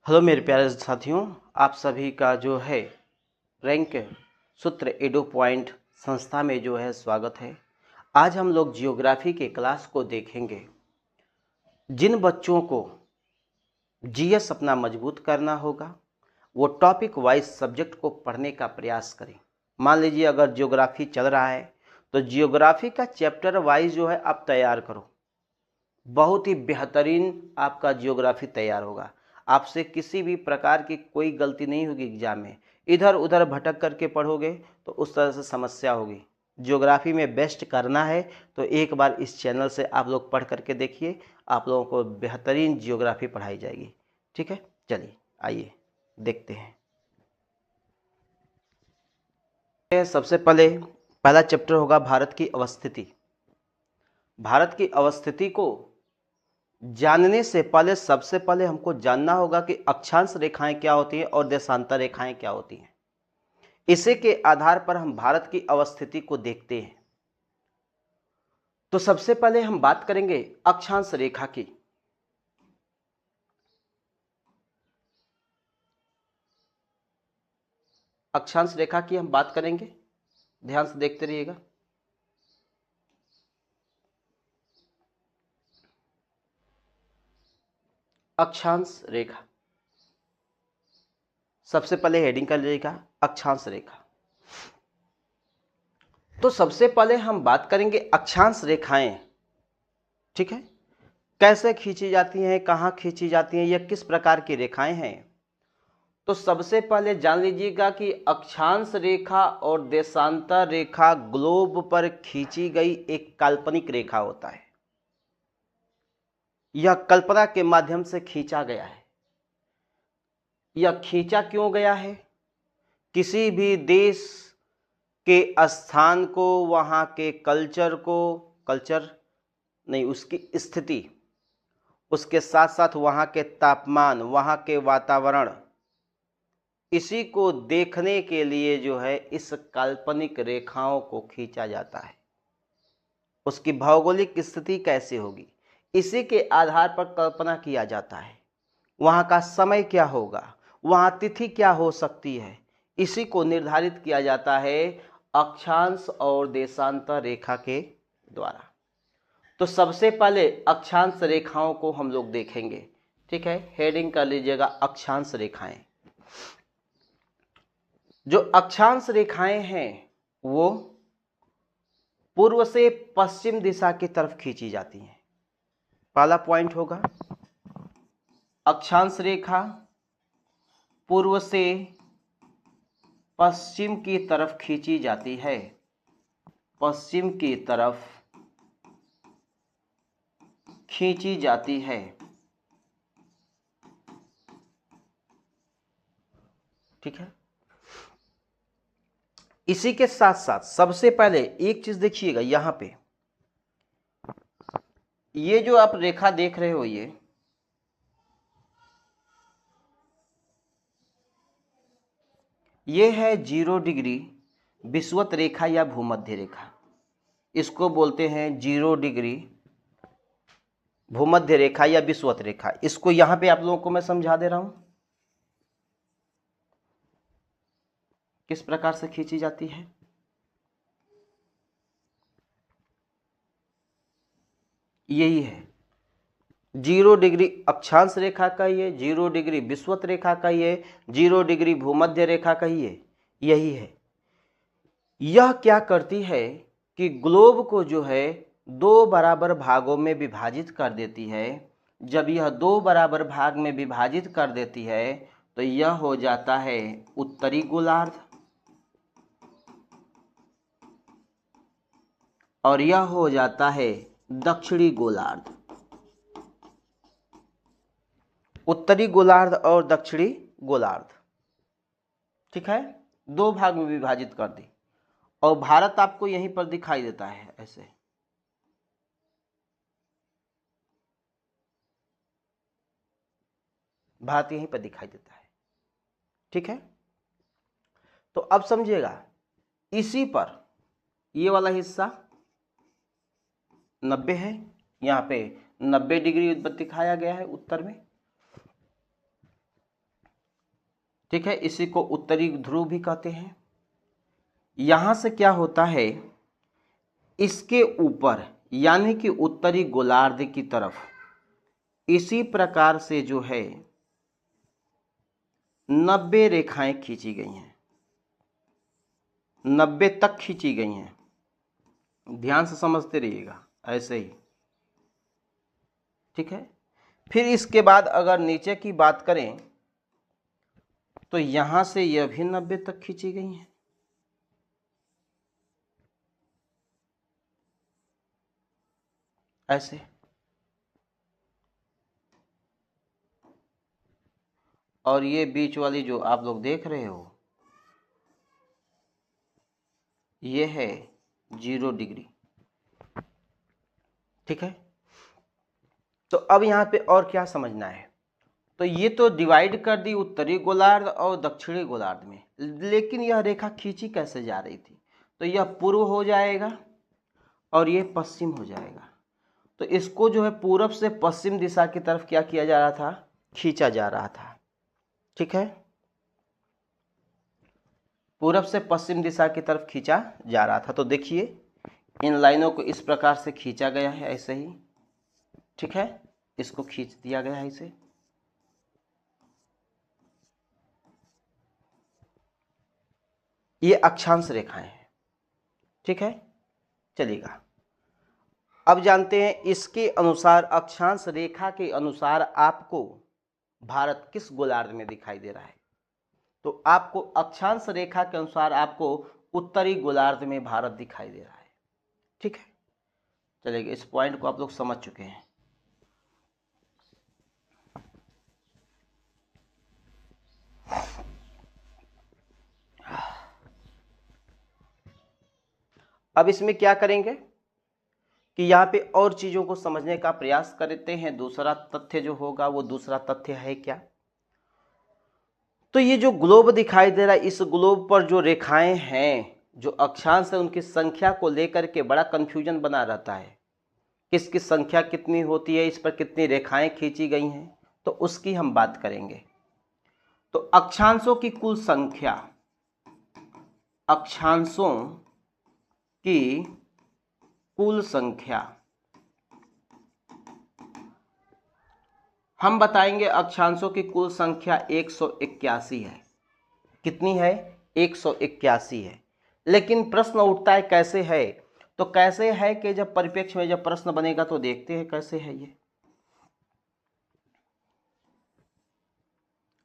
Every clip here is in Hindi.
हेलो मेरे प्यारे साथियों, आप सभी का जो है रैंक सूत्र एडो पॉइंट संस्था में जो है स्वागत है। आज हम लोग जियोग्राफी के क्लास को देखेंगे। जिन बच्चों को जीएस अपना मजबूत करना होगा वो टॉपिक वाइज सब्जेक्ट को पढ़ने का प्रयास करें। मान लीजिए अगर जियोग्राफी चल रहा है तो जियोग्राफी का चैप्टर वाइज जो है आप तैयार करो। बहुत ही बेहतरीन आपका जियोग्राफी तैयार होगा। आपसे किसी भी प्रकार की कोई गलती नहीं होगी एग्जाम में। इधर उधर भटक करके पढ़ोगे तो उस तरह से समस्या होगी। जियोग्राफी में बेस्ट करना है तो एक बार इस चैनल से आप लोग पढ़ करके देखिए, आप लोगों को बेहतरीन जियोग्राफी पढ़ाई जाएगी। ठीक है, चलिए आइए देखते हैं। सबसे पहला चैप्टर होगा भारत की अवस्थिति। भारत की अवस्थिति को जानने से पहले सबसे पहले हमको जानना होगा कि अक्षांश रेखाएं क्या होती हैं और देशांतर रेखाएं क्या होती हैं। इसी के आधार पर हम भारत की अवस्थिति को देखते हैं। तो सबसे पहले हम बात करेंगे अक्षांश रेखा की। अक्षांश रेखा की हम बात करेंगे, ध्यान से देखते रहिएगा। अक्षांश रेखा, सबसे पहले हेडिंग कर लीजिएगा अक्षांश रेखा। तो सबसे पहले हम बात करेंगे अक्षांश रेखाएं। ठीक है, कैसे खींची जाती हैं, कहां खींची जाती हैं, यह किस प्रकार की रेखाएं हैं। तो सबसे पहले जान लीजिएगा कि अक्षांश रेखा और देशांतर रेखा ग्लोब पर खींची गई एक काल्पनिक रेखा होता है। यह कल्पना के माध्यम से खींचा गया है। यह खींचा क्यों गया है? किसी भी देश के स्थान को, वहां के कल्चर को, कल्चर नहीं उसकी स्थिति, उसके साथ साथ वहां के तापमान, वहां के वातावरण, इसी को देखने के लिए जो है इस काल्पनिक रेखाओं को खींचा जाता है। उसकी भौगोलिक स्थिति कैसे होगी, इसी के आधार पर कल्पना किया जाता है। वहां का समय क्या होगा, वहां तिथि क्या हो सकती है, इसी को निर्धारित किया जाता है अक्षांश और देशांतर रेखा के द्वारा। तो सबसे पहले अक्षांश रेखाओं को हम लोग देखेंगे। ठीक है, हेडिंग कर लीजिएगा अक्षांश रेखाएं। जो अक्षांश रेखाएं हैं वो पूर्व से पश्चिम दिशा की तरफ खींची जाती हैं। पहला पॉइंट होगा अक्षांश रेखा पूर्व से पश्चिम की तरफ खींची जाती है। पश्चिम की तरफ खींची जाती है। ठीक है, इसी के साथ साथ सबसे पहले एक चीज देखिएगा, यहां पे ये जो आप रेखा देख रहे हो ये है 0 डिग्री विषुवत रेखा या भूमध्य रेखा। इसको बोलते हैं 0 डिग्री भूमध्य रेखा या विषुवत रेखा। इसको यहां पे आप लोगों को मैं समझा दे रहा हूं किस प्रकार से खींची जाती है। यही है 0 डिग्री अक्षांश रेखा कहिए, 0 डिग्री विषुवत रेखा कहिए, 0 डिग्री भूमध्य रेखा कहिए, यही है। यह क्या करती है कि ग्लोब को जो है दो बराबर भागों में विभाजित कर देती है। जब यह दो बराबर भाग में विभाजित कर देती है तो यह हो जाता है उत्तरी गोलार्ध और यह हो जाता है दक्षिणी गोलार्ध। उत्तरी गोलार्ध और दक्षिणी गोलार्ध, ठीक है, दो भाग में विभाजित कर दी। और भारत आपको यहीं पर दिखाई देता है, ऐसे भारत यहीं पर दिखाई देता है। ठीक है, तो अब समझिएगा, इसी पर ये वाला हिस्सा 90 है, यहाँ पे 90 डिग्री दिखाया गया है उत्तर में। ठीक है, इसी को उत्तरी ध्रुव भी कहते हैं। यहाँ से क्या होता है, इसके ऊपर यानी कि उत्तरी गोलार्ध की तरफ इसी प्रकार से जो है 90 रेखाएं खींची गई हैं, 90 तक खींची गई हैं। ध्यान से समझते रहिएगा, ऐसे ही। ठीक है, फिर इसके बाद अगर नीचे की बात करें तो यहां से यह भी 90 तक खींची गई हैं। ऐसे और ये बीच वाली जो आप लोग देख रहे हो ये है 0 डिग्री। ठीक है, तो अब यहाँ पे और क्या समझना है, तो ये तो डिवाइड कर दी उत्तरी गोलार्ध और दक्षिणी गोलार्ध में, लेकिन यह रेखा खींची कैसे जा रही थी, तो यह पूर्व हो जाएगा और ये पश्चिम हो जाएगा। तो इसको जो है पूरब से पश्चिम दिशा की तरफ क्या किया जा रहा था, खींचा जा रहा था। ठीक है, पूरब से पश्चिम दिशा की तरफ खींचा जा रहा था। तो देखिए इन लाइनों को इस प्रकार से खींचा गया है, ऐसे ही। ठीक है, इसको खींच दिया गया है इसे। ये अक्षांश रेखाएं हैं। ठीक है, चलिएगा अब जानते हैं इसके अनुसार, अक्षांश रेखा के अनुसार आपको भारत किस गोलार्ध में दिखाई दे रहा है। तो आपको अक्षांश रेखा के अनुसार आपको उत्तरी गोलार्ध में भारत दिखाई दे रहा है। ठीक है, चलिए इस पॉइंट को आप लोग समझ चुके हैं। अब इसमें क्या करेंगे कि यहाँ पे और चीज़ों को समझने का प्रयास करते हैं। दूसरा तथ्य जो होगा वो दूसरा तथ्य है क्या, तो ये जो ग्लोब दिखाई दे रहा है, इस ग्लोब पर जो रेखाएं हैं, जो अक्षांश है, उनकी संख्या को लेकर के बड़ा कंफ्यूजन बना रहता है। किसकी संख्या कितनी होती है, इस पर कितनी रेखाएं खींची गई हैं, तो उसकी हम बात करेंगे। तो अक्षांशों की कुल संख्या, अक्षांशों की कुल संख्या हम बताएंगे। अक्षांशों की कुल संख्या 181 है। कितनी है, 181 है। लेकिन प्रश्न उठता है कैसे है, तो कैसे है कि जब परिप्रेक्ष्य में जब प्रश्न बनेगा तो देखते हैं कैसे है ये।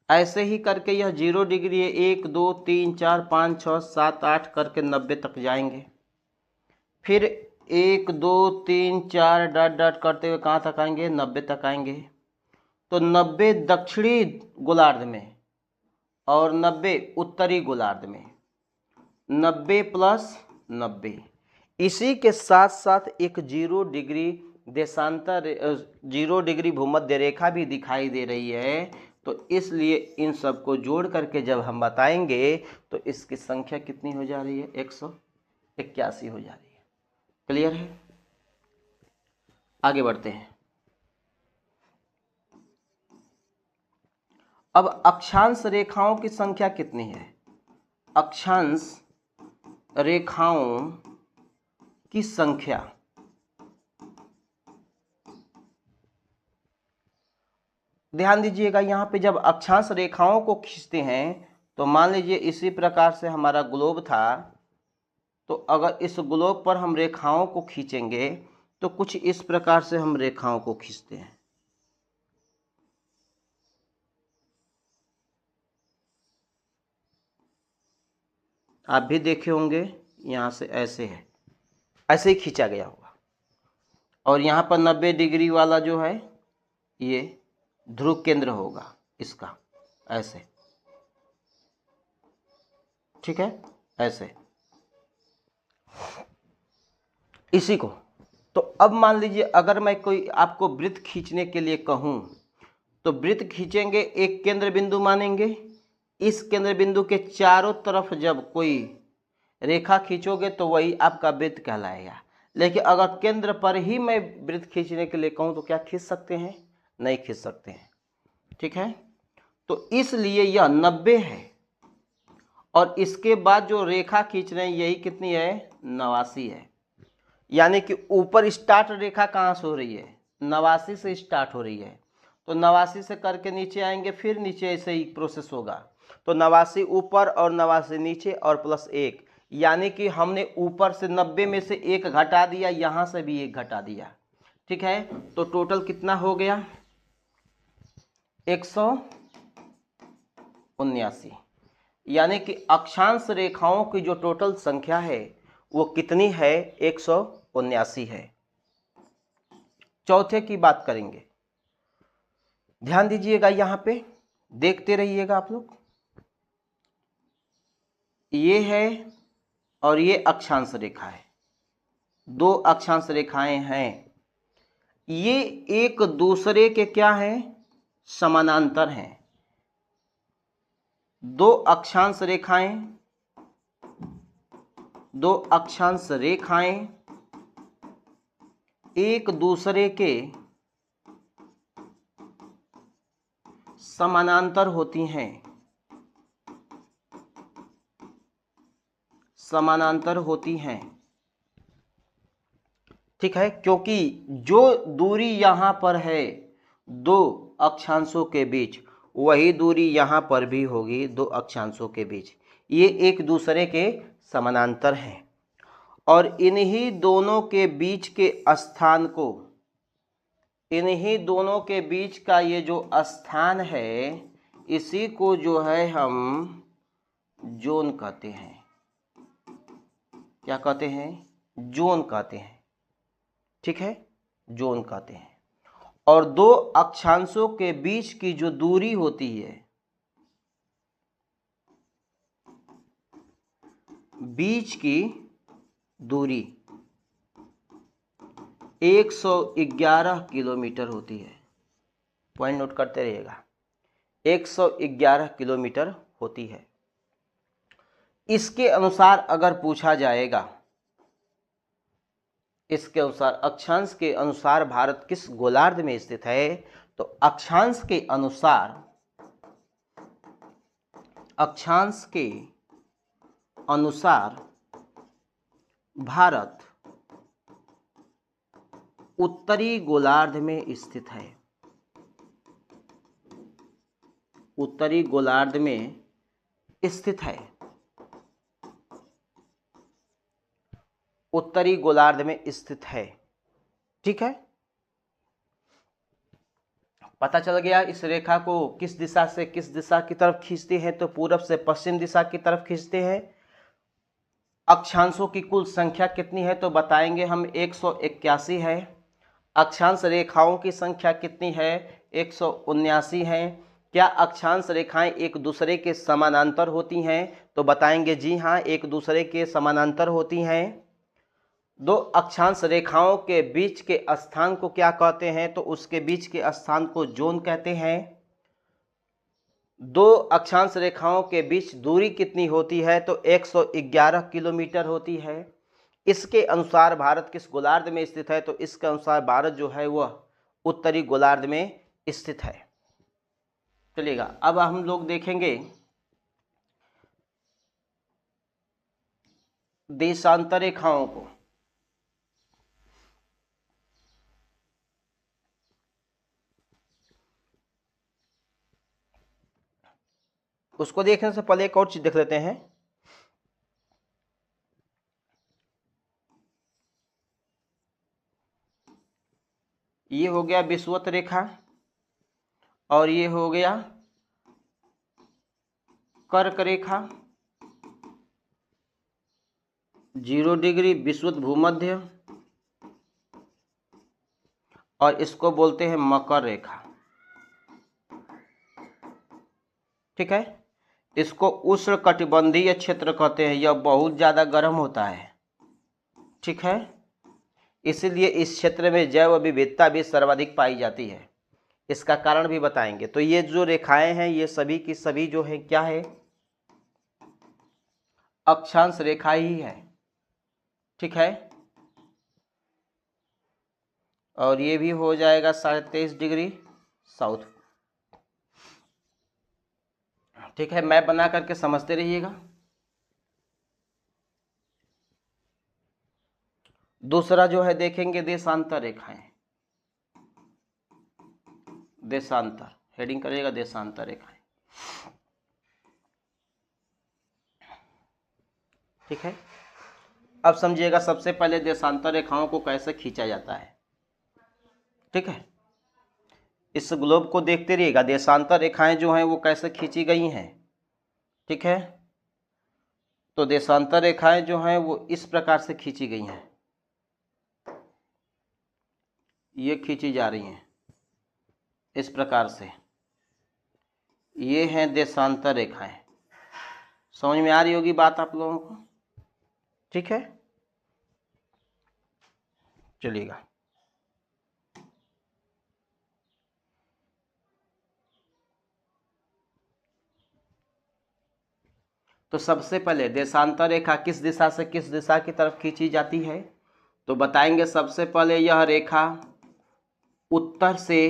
ऐसे ही करके यह 0 डिग्री है, 1 2 3 4 5 6 7 8 करके 90 तक जाएंगे। फिर 1 2 3 4 डॉट डॉट करते हुए कहाँ तक आएंगे, 90 तक आएंगे। तो 90 दक्षिणी गोलार्ध में और 90 उत्तरी गोलार्ध में, 90 प्लस 90। इसी के साथ साथ एक 0 डिग्री देशांतर, 0 डिग्री भूमध्य रेखा भी दिखाई दे रही है। तो इसलिए इन सब को जोड़ करके जब हम बताएंगे तो इसकी संख्या कितनी हो जा रही है, 181 हो जा रही है। क्लियर है, आगे बढ़ते हैं। अब अक्षांश रेखाओं की संख्या कितनी है, अक्षांश रेखाओं की संख्या ध्यान दीजिएगा। यहाँ पे जब अक्षांश रेखाओं को खींचते हैं तो मान लीजिए इसी प्रकार से हमारा ग्लोब था, तो अगर इस ग्लोब पर हम रेखाओं को खींचेंगे तो कुछ इस प्रकार से हम रेखाओं को खींचते हैं। आप भी देखे होंगे, यहाँ से ऐसे है, ऐसे ही खींचा गया होगा। और यहाँ पर 90 डिग्री वाला जो है ये ध्रुव केंद्र होगा इसका, ऐसे। ठीक है, ऐसे इसी को। तो अब मान लीजिए अगर मैं कोई आपको वृत्त खींचने के लिए कहूँ तो वृत्त खींचेंगे, एक केंद्र बिंदु मानेंगे। इस केंद्र बिंदु के चारों तरफ जब कोई रेखा खींचोगे तो वही आपका वृत्त कहलाएगा। लेकिन अगर केंद्र पर ही मैं वृत्त खींचने के लिए कहूँ तो क्या खींच सकते हैं, नहीं खींच सकते हैं। ठीक है, तो इसलिए यह 90 है। और इसके बाद जो रेखा खींच रहे हैं यही कितनी है, 89 है। यानी कि ऊपर स्टार्ट रेखा कहाँ से हो रही है, 89 से स्टार्ट हो रही है। तो 89 से करके नीचे आएंगे, फिर नीचे ऐसे ही प्रोसेस होगा। तो 89 ऊपर और 89 नीचे और प्लस 1, यानी कि हमने ऊपर से 90 में से 1 घटा दिया, यहाँ से भी 1 घटा दिया। ठीक है, तो टोटल कितना हो गया, 179। यानी कि अक्षांश रेखाओं की जो टोटल संख्या है वो कितनी है, 179 है। चौथे की बात करेंगे, ध्यान दीजिएगा, यहां पे देखते रहिएगा आप लोग। ये है और ये अक्षांश रेखा है, 2 अक्षांश रेखाएं हैं। ये एक दूसरे के क्या हैं, समानांतर हैं। 2 अक्षांश रेखाएं एक दूसरे के समानांतर होती हैं, ठीक है। क्योंकि जो दूरी यहां पर है 2 अक्षांशों के बीच, वही दूरी यहां पर भी होगी 2 अक्षांशों के बीच। ये एक दूसरे के समानांतर हैं और इन्हीं दोनों के बीच के स्थान को, इन्हीं दोनों के बीच का ये जो स्थान है, इसी को जो है हम जोन कहते हैं। क्या कहते हैं, जोन कहते हैं। ठीक है, जोन कहते हैं। और 2 अक्षांशों के बीच की जो दूरी होती है, बीच की दूरी 111 किलोमीटर होती है। पॉइंट नोट करते रहिएगा, 111 किलोमीटर होती है। इसके अनुसार अगर पूछा जाएगा, इसके अनुसार अक्षांश के अनुसार भारत किस गोलार्ध में स्थित है, तो अक्षांश के अनुसार भारत उत्तरी गोलार्ध में स्थित है। उत्तरी गोलार्ध में स्थित है, उत्तरी गोलार्ध में स्थित है। ठीक है, पता चल गया। इस रेखा को किस दिशा से किस दिशा की तरफ खींचते हैं, तो पूरब से पश्चिम दिशा की तरफ खींचते हैं। अक्षांशों की कुल संख्या कितनी है, तो बताएंगे हम 181 है। अक्षांश रेखाओं की संख्या कितनी है, 179 है। क्या अक्षांश रेखाएं एक दूसरे के समानांतर होती हैं, तो बताएंगे जी हाँ, एक दूसरे के समानांतर होती हैं। 2 अक्षांश रेखाओं के बीच के स्थान को क्या कहते हैं, तो उसके बीच के स्थान को जोन कहते हैं। 2 अक्षांश रेखाओं के बीच दूरी कितनी होती है, तो 111 किलोमीटर होती है। इसके अनुसार भारत किस गोलार्ध में स्थित है, तो इसके अनुसार भारत जो है वह उत्तरी गोलार्ध में स्थित है। चलिएगा, अब हम लोग देखेंगे देशांतर रेखाओं को। उसको देखने से पहले एक और चीज देख लेते हैं। ये हो गया विषुवत रेखा और ये हो गया कर्क रेखा, 0 डिग्री विषुवत भूमध्य, और इसको बोलते हैं मकर रेखा। ठीक है, इसको उष्णकटिबंधीय क्षेत्र कहते हैं। यह बहुत ज़्यादा गर्म होता है। ठीक है, इसलिए इस क्षेत्र में जैव विविधता भी सर्वाधिक पाई जाती है। इसका कारण भी बताएंगे। तो ये जो रेखाएं हैं ये सभी की सभी जो है क्या है, अक्षांश रेखा ही है। ठीक है, और ये भी हो जाएगा 23.5 डिग्री साउथ। ठीक है, मैप बना करके समझते रहिएगा। दूसरा जो है देखेंगे देशांतर रेखाएं। देशांतर, हेडिंग करिएगा देशांतर रेखाएं। ठीक है, अब समझिएगा सबसे पहले देशांतर रेखाओं को कैसे खींचा जाता है। ठीक है, इस ग्लोब को देखते रहिएगा, देशांतर रेखाएं जो हैं वो कैसे खींची गई हैं। ठीक है, तो देशांतर रेखाएं जो हैं वो इस प्रकार से खींची गई हैं, ये खींची जा रही हैं इस प्रकार से, ये हैं देशांतर रेखाएं। समझ में आ रही होगी बात आप लोगों को। ठीक है, चलिएगा। तो सबसे पहले देशांतर रेखा किस दिशा से किस दिशा की तरफ खींची जाती है, तो बताएंगे सबसे पहले यह रेखा उत्तर से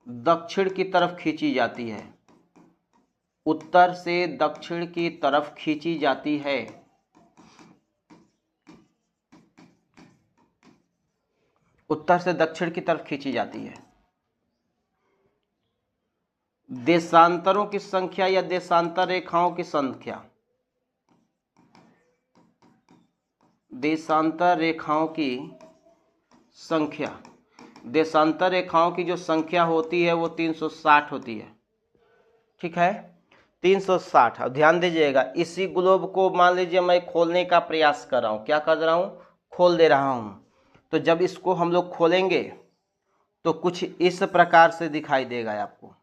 दक्षिण की तरफ खींची जाती है। उत्तर से दक्षिण की तरफ खींची जाती है। उत्तर से दक्षिण की तरफ खींची जाती है। देशांतरों की संख्या या देशांतर रेखाओं की संख्या, देशांतर रेखाओं की संख्या, देशांतर रेखाओं की जो संख्या होती है वो 360 होती है। ठीक है, 360। अब ध्यान दीजिएगा, इसी ग्लोब को मान लीजिए मैं खोलने का प्रयास कर रहा हूँ। क्या कर रहा हूँ? खोल दे रहा हूँ। तो जब इसको हम लोग खोलेंगे तो कुछ इस प्रकार से दिखाई देगा आपको।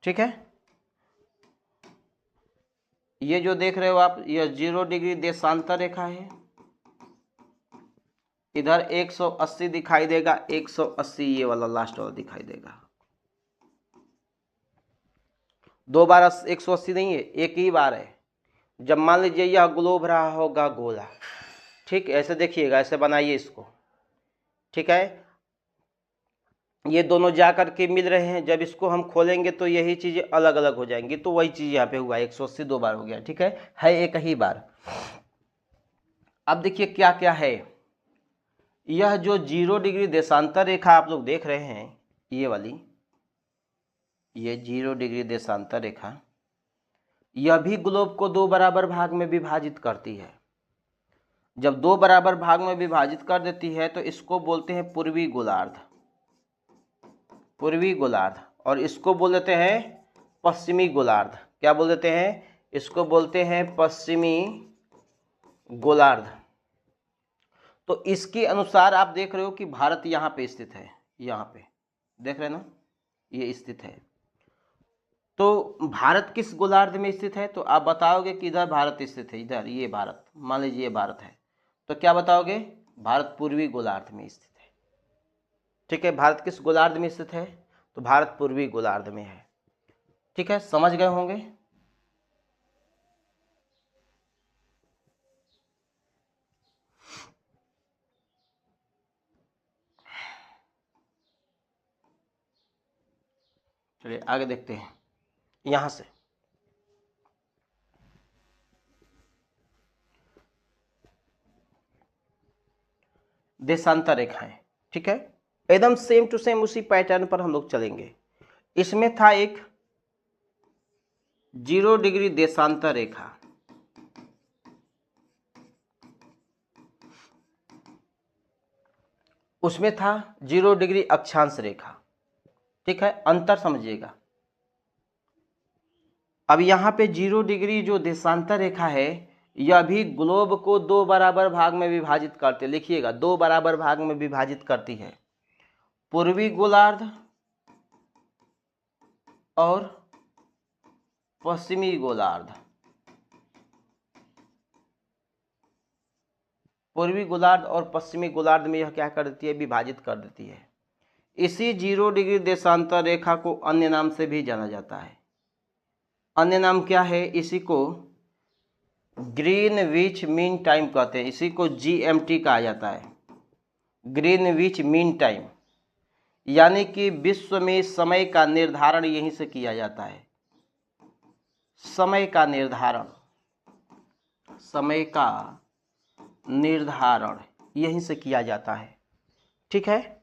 ठीक है, ये जो देख रहे हो आप, यह 0 डिग्री देशांतर रेखा है। इधर 180 दिखाई देगा, 180 ये वाला लास्ट वाला दिखाई देगा। दो बार 180 नहीं है, एक ही बार है। जब मान लीजिए यह ग्लोब रहा होगा गोला, ठीक, ऐसे देखिएगा, ऐसे बनाइए इसको। ठीक है, ये दोनों जा कर के मिल रहे हैं। जब इसको हम खोलेंगे तो यही चीजें अलग अलग हो जाएंगी। तो वही चीज यहाँ पे हुआ, 180 दो बार हो गया। ठीक है एक ही बार। अब देखिए क्या क्या है। यह जो 0 डिग्री देशांतर रेखा आप लोग देख रहे हैं, ये वाली, ये 0 डिग्री देशांतर रेखा, यह भी ग्लोब को 2 बराबर भाग में विभाजित करती है। जब 2 बराबर भाग में विभाजित कर देती है तो इसको बोलते हैं पूर्वी गोलार्ध, पूर्वी गोलार्ध। और इसको बोल देते हैं पश्चिमी गोलार्ध। क्या बोल देते हैं? इसको बोलते हैं पश्चिमी गोलार्ध। तो इसके अनुसार आप देख रहे हो कि भारत यहाँ पे स्थित है, यहाँ पे देख रहे हैं ना, ये स्थित है। तो भारत किस गोलार्ध में स्थित है? तो आप बताओगे कि इधर भारत स्थित है, इधर ये भारत, मान लीजिए ये भारत है, तो क्या बताओगे? भारत पूर्वी गोलार्ध में स्थित है। ठीक है, भारत किस गोलार्ध में स्थित है? तो भारत पूर्वी गोलार्ध में है। ठीक है, समझ गए होंगे। चलिए आगे देखते हैं। यहां से देशांतर रेखाएं, ठीक है, एकदम सेम टू सेम उसी पैटर्न पर हम लोग चलेंगे। इसमें था एक 0 डिग्री देशांतर रेखा, उसमें था 0 डिग्री अक्षांश रेखा। ठीक है, अंतर समझिएगा। अब यहाँ पे 0 डिग्री जो देशांतर रेखा है, यह भी ग्लोब को 2 बराबर भाग में विभाजित करते, लिखिएगा 2 बराबर भाग में विभाजित करती है, पूर्वी गोलार्ध और पश्चिमी गोलार्ध। पूर्वी गोलार्ध और पश्चिमी गोलार्ध में यह क्या कर देती है? विभाजित कर देती है। इसी 0 डिग्री देशांतर रेखा को अन्य नाम से भी जाना जाता है। अन्य नाम क्या है? इसी को ग्रीनविच मीन टाइम कहते हैं, इसी को GMT कहा जाता है। ग्रीनविच मीन टाइम, यानी कि विश्व में समय का निर्धारण यहीं से किया जाता है। समय का निर्धारण यहीं से किया जाता है। ठीक है,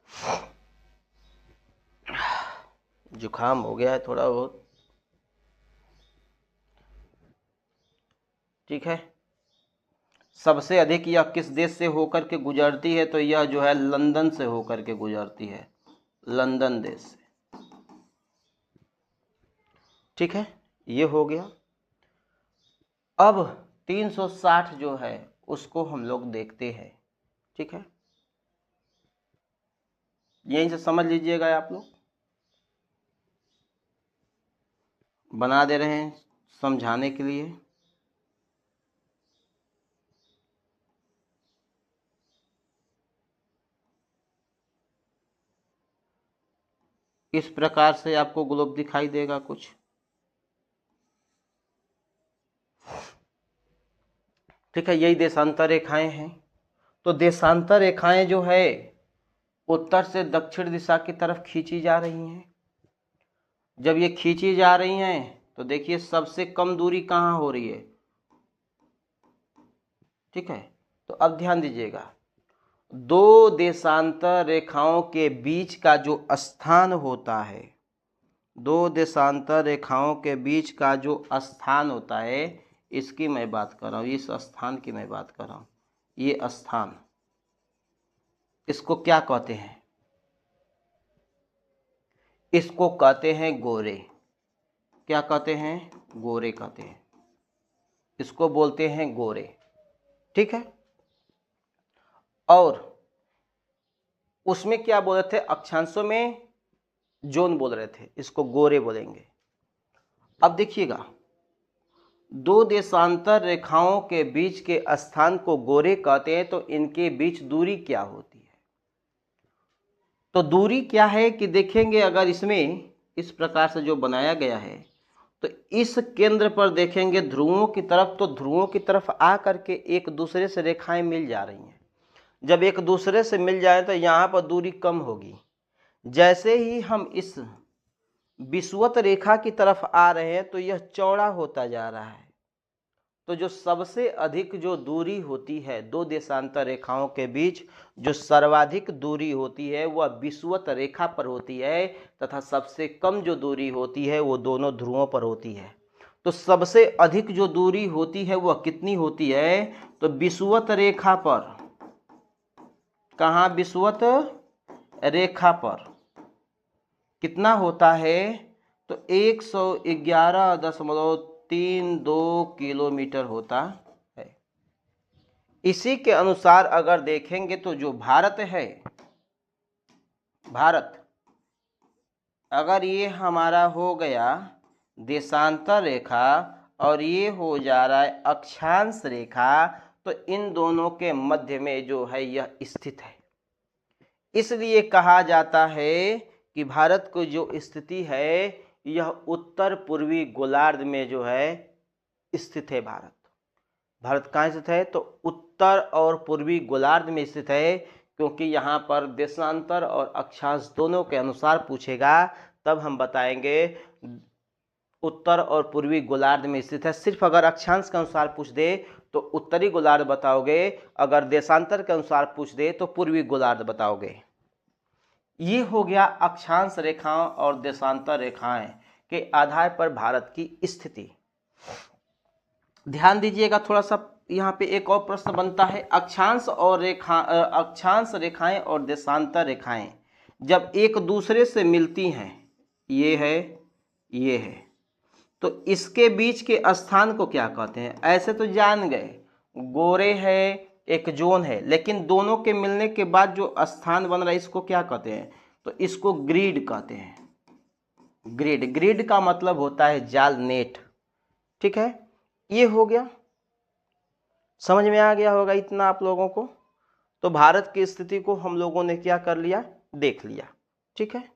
जुकाम हो गया है थोड़ा बहुत। ठीक है, सबसे अधिक यह किस देश से होकर के गुजरती है? तो यह जो है लंदन से होकर के गुजरती है, लंदन देश से। ठीक है, ये हो गया। अब 360 जो है उसको हम लोग देखते हैं। ठीक है, यहीं से समझ लीजिएगा, आप लोग बना दे रहे हैं समझाने के लिए। इस प्रकार से आपको ग्लोब दिखाई देगा कुछ। ठीक है, यही देशांतर रेखाएं हैं। तो देशांतर रेखाएं जो है उत्तर से दक्षिण दिशा की तरफ खींची जा रही हैं। जब ये खींची जा रही हैं तो देखिए सबसे कम दूरी कहाँ हो रही है। ठीक है, तो अब ध्यान दीजिएगा, दो देशांतर रेखाओं के बीच का जो स्थान होता है, दो देशांतर रेखाओं के बीच का जो स्थान होता है, इसकी मैं बात कर रहा हूँ, इस स्थान की मैं बात कर रहा हूँ। ये स्थान, इसको क्या कहते हैं? इसको कहते हैं गोरे। क्या कहते हैं? गोरे कहते हैं, इसको बोलते हैं गोरे। ठीक है, और उसमें क्या बोल रहे थे? अक्षांशों में जोन बोल रहे थे, इसको गोरे बोलेंगे। अब देखिएगा, दो देशांतर रेखाओं के बीच के स्थान को गोरे कहते हैं, तो इनके बीच दूरी क्या होती है? तो दूरी क्या है कि देखेंगे, अगर इसमें इस प्रकार से जो बनाया गया है, तो इस केंद्र पर देखेंगे ध्रुवों की तरफ, तो ध्रुवों की तरफ आ करके एक दूसरे से रेखाएं मिल जा रही हैं। जब एक दूसरे से मिल जाए तो यहाँ पर दूरी कम होगी। जैसे ही हम इस विषुवत रेखा की तरफ आ रहे हैं तो यह चौड़ा होता जा रहा है। तो जो सबसे अधिक जो दूरी होती है दो देशांतर रेखाओं के बीच, जो सर्वाधिक दूरी होती है वह विषुवत रेखा पर होती है, तथा सबसे कम जो दूरी होती है वो दोनों ध्रुवों पर होती है। तो सबसे अधिक जो दूरी होती है वह कितनी होती है? तो विषुवत रेखा पर। कहाँ? विषुवत रेखा पर कितना होता है? तो 111.32 किलोमीटर होता है। इसी के अनुसार अगर देखेंगे तो जो भारत है, भारत अगर ये हमारा हो गया देशांतर रेखा और ये हो जा रहा है अक्षांश रेखा, तो इन दोनों के मध्य में जो है यह स्थित है। इसलिए कहा जाता है कि भारत को जो स्थिति है यह उत्तर पूर्वी गोलार्ध में जो है स्थित है। भारत कहाँ स्थित है? तो उत्तर और पूर्वी गोलार्ध में स्थित है, क्योंकि यहाँ पर देशांतर और अक्षांश दोनों के अनुसार पूछेगा, तब हम बताएंगे उत्तर और पूर्वी गोलार्ध में स्थित है। सिर्फ अगर अक्षांश के अनुसार पूछ दे तो उत्तरी गोलार्ध बताओगे, अगर देशांतर के अनुसार पूछ दे तो पूर्वी गोलार्ध बताओगे। ये हो गया अक्षांश रेखाओं और देशांतर रेखाएं के आधार पर भारत की स्थिति। ध्यान दीजिएगा थोड़ा सा, यहाँ पे एक और प्रश्न बनता है, अक्षांश रेखाएं और देशांतर रेखाएं जब एक दूसरे से मिलती हैं, ये है, तो इसके बीच के स्थान को क्या कहते हैं? ऐसे तो जान गए, गोरे है, एक जोन है, लेकिन दोनों के मिलने के बाद जो स्थान बन रहा है इसको क्या कहते हैं? तो इसको ग्रिड कहते हैं। ग्रिड का मतलब होता है जाल, नेट। ठीक है, ये हो गया, समझ में आ गया होगा इतना आप लोगों को। तो भारत की स्थिति को हम लोगों ने क्या कर लिया? देख लिया। ठीक है।